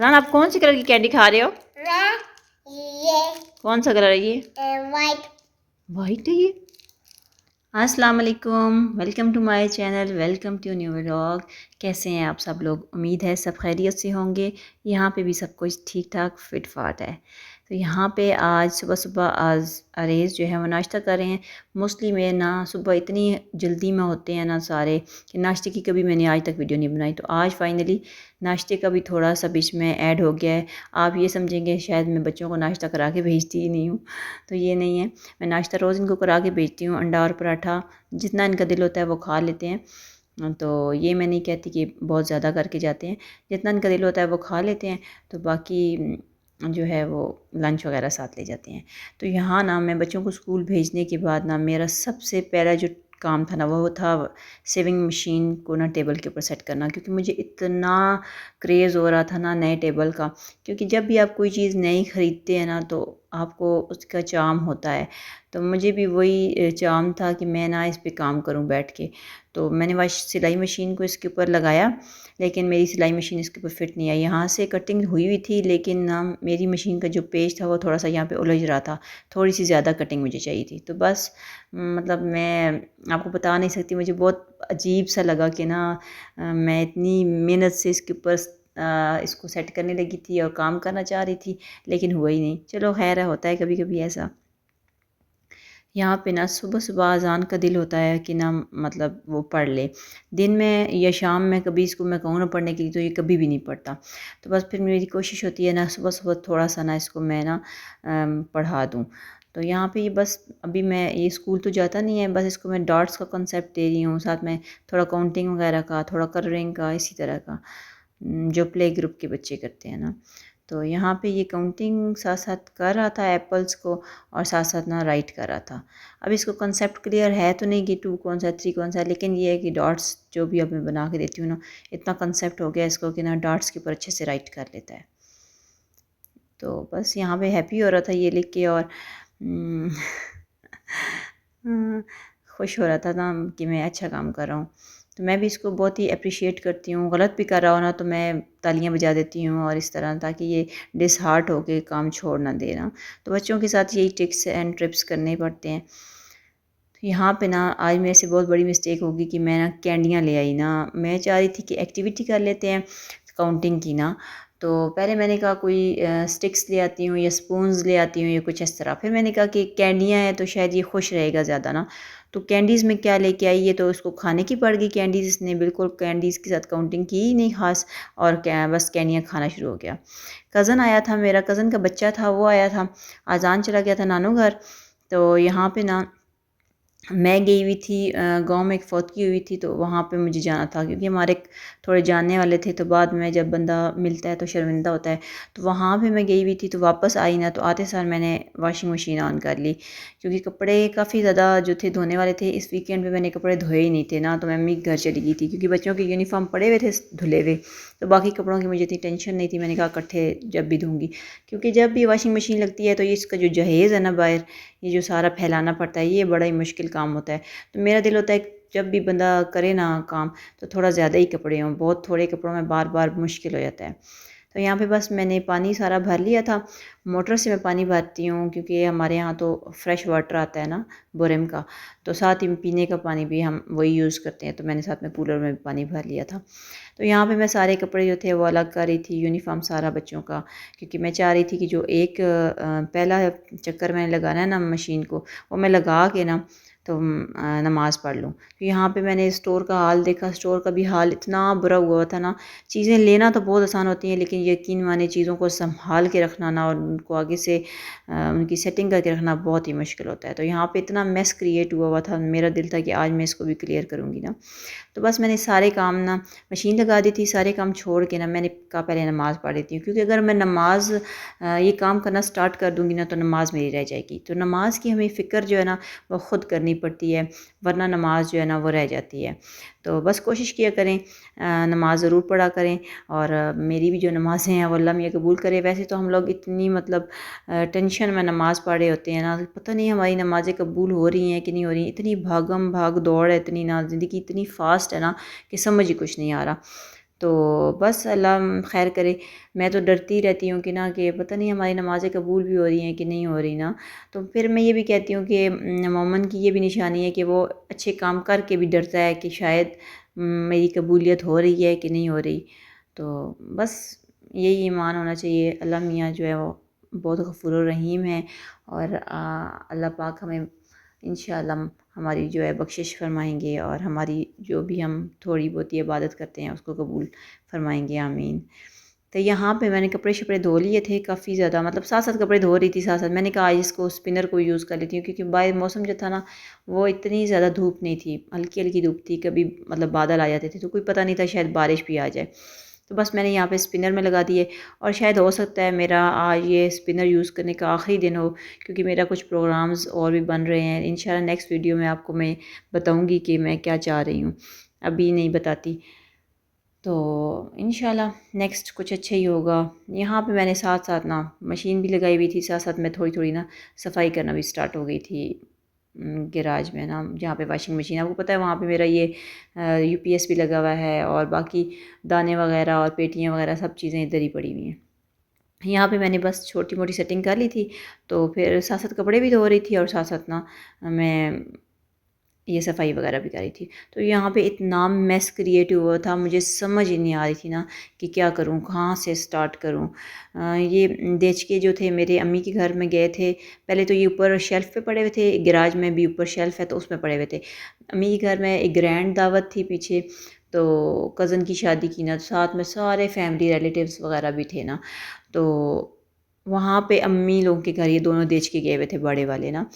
फरहान, आप कौन सी कलर की कैंडी खा रहे हो? ये कौन सा कलर है ये? वाइट। वाइट है ये। अस्सलाम वालेकुम, welcome to my channel, welcome to new vlog. कैसे हैं आप सब लोग? उम्मीद है सब खैरियत से होंगे। यहाँ पे भी सब कुछ ठीक ठाक फिट फाट है। तो यहाँ पे आज सुबह सुबह आज अरेज़ जो है वो नाश्ता कर रहे हैं। मोस्टली में ना सुबह इतनी जल्दी में होते हैं ना सारे कि नाश्ते की कभी मैंने आज तक वीडियो नहीं बनाई। तो आज फाइनली नाश्ते का भी थोड़ा सा बीच में ऐड हो गया है। आप ये समझेंगे शायद मैं बच्चों को नाश्ता करा के भेजती ही नहीं हूँ, तो ये नहीं है। मैं नाश्ता रोज़ इनको करा के भेजती हूँ। अंडा और पराठा जितना इनका दिल होता है वो खा लेते हैं। तो ये मैं नहीं कहती कि बहुत ज़्यादा करके जाते हैं, जितना इनका दिल होता है वो खा लेते हैं। तो बाकी जो है वो लंच वगैरह साथ ले जाते हैं। तो यहाँ ना मैं बच्चों को स्कूल भेजने के बाद ना मेरा सबसे पहला जो काम था ना वो था सेविंग मशीन को ना टेबल के ऊपर सेट करना, क्योंकि मुझे इतना क्रेज़ हो रहा था ना नए टेबल का। क्योंकि जब भी आप कोई चीज़ नई ख़रीदते हैं ना तो आपको उसका चार्म होता है। तो मुझे भी वही चार्म था कि मैं ना इस पे काम करूं बैठ के। तो मैंने वह सिलाई मशीन को इसके ऊपर लगाया, लेकिन मेरी सिलाई मशीन इसके ऊपर फिट नहीं आई। यहाँ से कटिंग हुई हुई थी, लेकिन ना मेरी मशीन का जो पेज था वो थोड़ा सा यहाँ पे उलझ रहा था। थोड़ी सी ज़्यादा कटिंग मुझे चाहिए थी। तो बस मतलब मैं आपको बता नहीं सकती, मुझे बहुत अजीब सा लगा कि ना मैं इतनी मेहनत से इसके ऊपर इसको सेट करने लगी थी और काम करना चाह रही थी, लेकिन हुआ ही नहीं। चलो खैर है, होता है कभी कभी ऐसा। यहाँ पे ना सुबह सुबह अज़ान का दिल होता है कि ना मतलब वो पढ़ ले। दिन में या शाम में कभी इसको मैं कहूँ ना पढ़ने के लिए तो ये कभी भी नहीं पढ़ता। तो बस फिर मेरी कोशिश होती है ना सुबह सुबह थोड़ा सा ना इसको मैं ना पढ़ा दूँ। तो यहाँ पे ये बस अभी मैं ये स्कूल तो जाता नहीं है, बस इसको मैं डॉट्स का कॉन्सेप्ट दे रही हूँ, साथ में थोड़ा काउंटिंग वगैरह का, थोड़ा कलरिंग का, इसी तरह का जो प्ले ग्रुप के बच्चे करते हैं ना। तो यहाँ पे ये काउंटिंग साथ साथ कर रहा था एप्पल्स को, और साथ साथ ना राइट कर रहा था। अब इसको कंसेप्ट क्लियर है तो नहीं कि 2 कौन सा 3 कौन सा, लेकिन ये है कि डॉट्स जो भी अब मैं बना के देती हूँ ना, इतना कंसेप्ट हो गया इसको कि ना डॉट्स के ऊपर अच्छे से राइट कर लेता है। तो बस यहाँ पे हैप्पी हो रहा था ये लिख के, और हम्म, खुश हो रहा था ना कि मैं अच्छा काम कर रहा हूँ। तो मैं भी इसको बहुत ही अप्रिशिएट करती हूँ। गलत भी कर रहा हो ना तो मैं तालियां बजा देती हूँ और इस तरह, ताकि ये डिसहार्ट हो के काम छोड़ ना देना। तो बच्चों के साथ यही ट्रिक्स एंड ट्रिप्स करने पड़ते हैं। तो यहाँ पे ना आज मेरे से बहुत बड़ी मिस्टेक होगी कि मैं ना कैंडियाँ ले आई ना। मैं चाह रही थी कि एक्टिविटी कर लेते हैं काउंटिंग की ना। तो पहले मैंने कहा कोई स्टिक्स ले आती हूँ या स्पून्स ले आती हूँ या कुछ इस तरह। फिर मैंने कहा कि कैंडियाँ हैं तो शायद ये खुश रहेगा ज़्यादा ना। तो कैंडीज़ में क्या लेके आई, ये तो उसको खाने की पड़ गई कैंडीज़। इसने बिल्कुल कैंडीज़ के साथ काउंटिंग की ही नहीं खास, और क्या बस कैंडियाँ खाना शुरू हो गया। कज़न आया था, मेरा कज़न का बच्चा था वो आया था, अजान चला गया था नानू घर। तो यहाँ पे ना मैं गई हुई थी गांव में, एक फौतगी हुई थी तो वहाँ पे मुझे जाना था, क्योंकि हमारे थोड़े जानने वाले थे। तो बाद में जब बंदा मिलता है तो शर्मिंदा होता है। तो वहाँ पे मैं गई हुई थी, तो वापस आई ना तो आते सार मैंने वॉशिंग मशीन ऑन कर ली, क्योंकि कपड़े काफ़ी ज़्यादा जो थे धोने वाले थे। इस वीकेंड पे मैंने कपड़े धोए ही नहीं थे ना, तो मैं मम्मी के घर चली गई थी, क्योंकि बच्चों के यूनिफॉर्म पड़े हुए थे धुले हुए। तो बाकी कपड़ों की मुझे इतनी टेंशन नहीं थी, मैंने कहा इकट्ठे जब भी धूँगी। क्योंकि जब भी वॉशिंग मशीन लगती है तो ये इसका जो जहेज़ है ना बाहर, ये जो सारा फैलाना पड़ता है, ये बड़ा ही मुश्किल काम होता है। तो मेरा दिल होता है जब भी बंदा करे ना काम तो थोड़ा ज़्यादा ही कपड़े हों, बहुत थोड़े कपड़ों में बार बार मुश्किल हो जाता है। तो यहाँ पे बस मैंने पानी सारा भर लिया था। मोटर से मैं पानी भरती हूँ, क्योंकि हमारे यहाँ तो फ्रेश वाटर आता है ना बोरम का। तो साथ ही पीने का पानी भी हम वही यूज़ करते हैं, तो मैंने साथ में कूलर में भी पानी भर लिया था। तो यहाँ पे मैं सारे कपड़े जो थे वो अलग कर रही थी, यूनिफॉर्म सारा बच्चों का, क्योंकि मैं चाह रही थी कि जो एक पहला चक्कर मैंने लगाना है ना मशीन को, वो मैं लगा के ना तो नमाज़ पढ़ लूँ। तो यहाँ पे मैंने स्टोर का हाल देखा, स्टोर का भी हाल इतना बुरा हुआ था ना। चीज़ें लेना तो बहुत आसान होती हैं, लेकिन यकीन माने चीज़ों को संभाल के रखना ना और उनको आगे से उनकी सेटिंग करके रखना बहुत ही मुश्किल होता है। तो यहाँ पे इतना मेस क्रिएट हुआ था, मेरा दिल था कि आज मैं इसको भी क्लियर करूँगी ना। तो बस मैंने सारे काम ना मशीन लगा दी थी, सारे काम छोड़ के ना मैंने कहा पहले नमाज़ पढ़ लेती हूँ, क्योंकि अगर मैं नमाज़ ये काम करना स्टार्ट कर दूँगी ना तो नमाज़ मेरी रह जाएगी। तो नमाज़ की हमें फ़िक्र जो है ना वो ख़ुद करनी पड़ती है, वरना नमाज जो है ना वो रह जाती है। तो बस कोशिश किया करें, नमाज ज़रूर पढ़ा करें, और मेरी भी जो नमाज़ें हैं वो अल्लाह मियाँ कबूल करे। वैसे तो हम लोग इतनी मतलब टेंशन में नमाज़ पढ़े होते हैं ना, पता नहीं हमारी नमाज़ें कबूल हो रही हैं कि नहीं हो रही। इतनी भागम भाग दौड़ है, इतनी ना ज़िंदगी इतनी फ़ास्ट है ना कि समझ ही कुछ नहीं आ रहा। तो बस अल्लाह खैर करे। मैं तो डरती रहती हूँ कि ना कि पता नहीं हमारी नमाज़ें कबूल भी हो रही हैं कि नहीं हो रही ना। तो फिर मैं ये भी कहती हूँ कि मोमिन की ये भी निशानी है कि वो अच्छे काम करके भी डरता है कि शायद मेरी कबूलियत हो रही है कि नहीं हो रही। तो बस यही ईमान होना चाहिए। अल्लाह मियाँ जो है वो बहुत गफ़ूर रहीम है, और अल्लाह पाक हमें इंशाअल्लाह हमारी जो है बख्शिश फरमाएंगे, और हमारी जो भी हम थोड़ी बहुत इबादत करते हैं उसको कबूल फरमाएंगे, आमीन। तो यहाँ पे मैंने कपड़े शपड़े धो लिए थे काफ़ी ज़्यादा, मतलब साथ साथ कपड़े धो रही थी साथ साथ। मैंने कहा आज इसको स्पिनर को यूज़ कर लेती हूँ, क्योंकि बाहर मौसम जो था ना वो इतनी ज़्यादा धूप नहीं थी, हल्की हल्की धूप थी, कभी मतलब बादल आ जाते थे तो कोई पता नहीं था शायद बारिश भी आ जाए। तो बस मैंने यहाँ पे स्पिनर में लगा दिए, और शायद हो सकता है मेरा आज ये स्पिनर यूज़ करने का आखिरी दिन हो, क्योंकि मेरा कुछ प्रोग्राम्स और भी बन रहे हैं। इंशाल्लाह नेक्स्ट वीडियो में आपको मैं बताऊँगी कि मैं क्या चाह रही हूँ, अभी नहीं बताती। तो इंशाल्लाह नेक्स्ट कुछ अच्छा ही होगा। यहाँ पे मैंने साथ साथ ना मशीन भी लगाई हुई थी, साथ साथ मैं थोड़ी थोड़ी ना सफाई करना भी स्टार्ट हो गई थी गैराज में ना, जहाँ पे वाशिंग मशीन है। आपको पता है वहाँ पे मेरा ये यूपीएस भी लगा हुआ है, और बाकी दाने वगैरह और पेटियाँ वगैरह सब चीज़ें इधर ही पड़ी हुई हैं। यहाँ पे मैंने बस छोटी मोटी सेटिंग कर ली थी, तो फिर साथ साथ कपड़े भी धो रही थी और साथ साथ ना मैं ये सफाई वगैरह भी करी थी। तो यहाँ पे इतना मेस क्रिएट हुआ था, मुझे समझ ही नहीं आ रही थी ना कि क्या करूँ, कहाँ से स्टार्ट करूँ। ये देचके जो थे मेरे अम्मी के घर में गए थे, पहले तो ये ऊपर शेल्फ़ पे पड़े हुए थे, गैराज में भी ऊपर शेल्फ़ है तो उसमें पड़े हुए थे। अम्मी के घर में एक ग्रैंड दावत थी पीछे, तो कज़न की शादी की ना, तो साथ में सारे फैमिली रिलेटिव्स वगैरह भी थे ना। तो वहाँ पे अम्मी लोगों के घर ये दोनों देचके गए हुए थे बड़े वाले ना,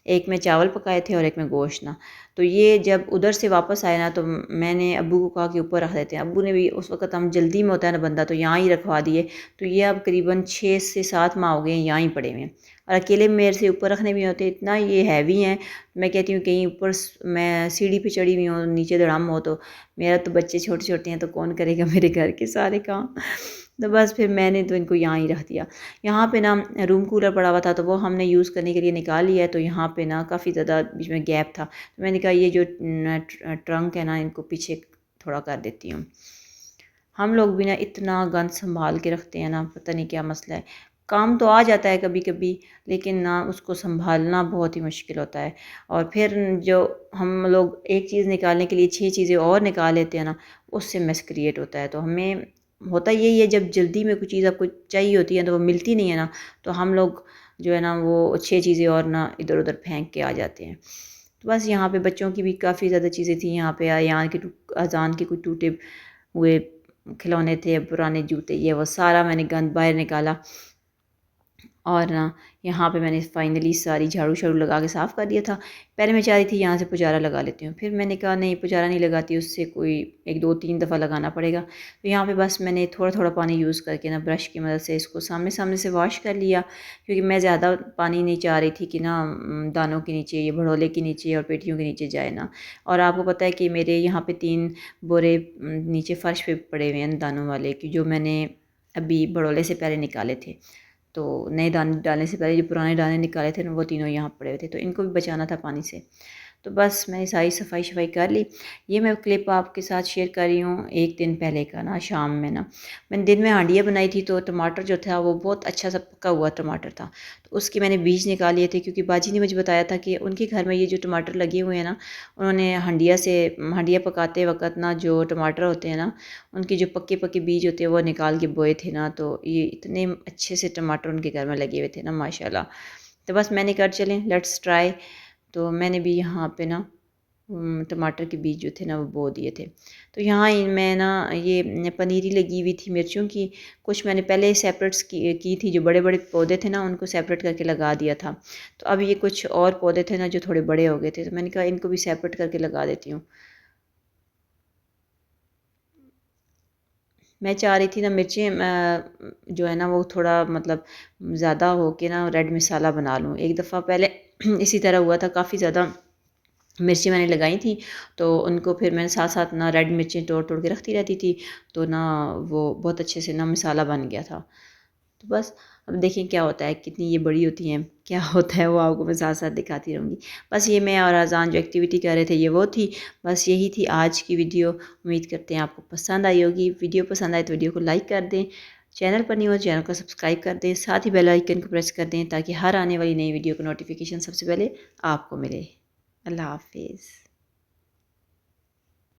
एक में चावल पकाए थे और एक में गोश्त ना। तो ये जब उधर से वापस आए ना, तो मैंने अब्बू को कहा कि ऊपर रख देते हैं। अब्बू ने भी, उस वक़्त हम जल्दी में होता है ना बंदा, तो यहाँ ही रखवा दिए। तो ये अब करीबन 6 से 7 माह हो गए हैं यहाँ ही पड़े हुए हैं, और अकेले मेरे से ऊपर रखने भी होते, इतना ये हैवी हैं। मैं कहती हूँ कहीं ऊपर मैं सीढ़ी पे चढ़ी हुई हूँ, नीचे धड़ाम हो, तो मेरा तो बच्चे छोटे छोटे हैं तो कौन करेगा मेरे घर के सारे काम। तो बस फिर मैंने तो इनको यहाँ ही रख दिया। यहाँ पे ना रूम कूलर पड़ा हुआ था, तो वो हमने यूज़ करने के लिए निकाल लिया है। तो यहाँ पे ना काफ़ी ज़्यादा बीच में गैप था, तो मैंने कहा ये जो ट्रंक है ना इनको पीछे थोड़ा कर देती हूँ। हम लोग भी ना इतना गंद संभाल के रखते हैं ना, पता नहीं क्या मसला है। काम तो आ जाता है कभी कभी, लेकिन ना उसको संभालना बहुत ही मुश्किल होता है। और फिर जो हम लोग एक चीज़ निकालने के लिए 6 चीज़ें और निकाल लेते हैं ना, उससे मेस क्रिएट होता है। तो हमें होता यही है, जब जल्दी में कोई चीज़ आपको चाहिए होती है तो वो मिलती नहीं है ना, तो हम लोग जो है ना वो 6 चीज़ें और ना इधर उधर फेंक के आ जाते हैं। तो बस यहाँ पे बच्चों की भी काफ़ी ज़्यादा चीज़ें थी। यहाँ पे अयान के अजान के कुछ टूटे हुए खिलौने थे, पुराने जूते, ये वो सारा मैंने गंद बाहर निकाला। और ना यहाँ पे मैंने फाइनली सारी झाड़ू शाड़ू लगा के साफ़ कर दिया था। पहले मैं चाह रही थी यहाँ से पुजारा लगा लेती हूँ, फिर मैंने कहा नहीं, पुजारा नहीं लगाती, उससे कोई 1 2 3 दफ़ा लगाना पड़ेगा। तो यहाँ पे बस मैंने थोड़ा थोड़ा पानी यूज़ करके ना ब्रश की मदद से इसको सामने सामने से वॉश कर लिया, क्योंकि मैं ज़्यादा पानी नहीं चाह रही थी कि ना दानों के नीचे, ये भड़ोले के नीचे और पेटियों के नीचे जाए ना। और आपको पता है कि मेरे यहाँ पे 3 बोरे नीचे फ़र्श पे पड़े हुए हैं दानों वाले, कि जो मैंने अभी भड़ोले से पहले निकाले थे। तो नए दाने डालने से पहले जो पुराने दाने निकाले थे ना, वो तीनों यहाँ पड़े हुए थे, तो इनको भी बचाना था पानी से। तो बस मैंने सारी सफाई शफाई कर ली। ये मैं क्लिप आपके साथ शेयर कर रही हूँ एक दिन पहले का ना, शाम में ना मैंने दिन में हांडिया बनाई थी, तो टमाटर जो था वो बहुत अच्छा सा पका हुआ टमाटर था, तो उसके मैंने बीज निकाल लिए थे, क्योंकि बाजी ने मुझे बताया था कि उनके घर में ये जो टमाटर लगे हुए हैं ना, उन्होंने हांडिया पकाते वक्त ना जो टमाटर होते हैं ना, उनके जो पक्के पक्के बीज होते हैं वो निकाल के बोए थे ना, तो ये इतने अच्छे से टमाटर उनके घर में लगे हुए थे ना माशाल्लाह। तो बस मैंने कहा चलें लेट्स ट्राई। तो मैंने भी यहाँ पे ना टमाटर के बीज जो थे ना वो बो दिए थे। तो यहाँ मैं ना ये पनीरी लगी हुई थी मिर्चों की, कुछ मैंने पहले सेपरेट्स की थी, जो बड़े बड़े पौधे थे ना उनको सेपरेट करके लगा दिया था। तो अब ये कुछ और पौधे थे ना जो थोड़े बड़े हो गए थे, तो मैंने कहा इनको भी सेपरेट करके लगा देती हूँ। मैं चाह रही थी ना मिर्चें जो है ना वो थोड़ा मतलब ज़्यादा हो के ना रेड मसाला बना लूँ। एक दफ़ा पहले इसी तरह हुआ था, काफ़ी ज़्यादा मिर्ची मैंने लगाई थी, तो उनको फिर मैंने साथ साथ ना रेड मिर्चें तोड़ तोड़ के रखती रहती थी, तो ना वो बहुत अच्छे से ना मसाला बन गया था। तो बस अब देखें क्या होता है, कितनी ये बड़ी होती हैं, क्या होता है वो आपको मैं साथ साथ दिखाती रहूँगी। बस ये मैं और अज़ान जो एक्टिविटी कर रहे थे ये वो थी। बस यही थी आज की वीडियो। उम्मीद करते हैं आपको पसंद आई होगी। वीडियो पसंद आए तो वीडियो को लाइक कर दें, चैनल पर नहीं हो चैनल को सब्सक्राइब कर दें, साथ ही बेल आइकन को प्रेस कर दें ताकि हर आने वाली नई वीडियो का नोटिफिकेशन सबसे पहले आपको मिले। अल्लाह हाफिज़।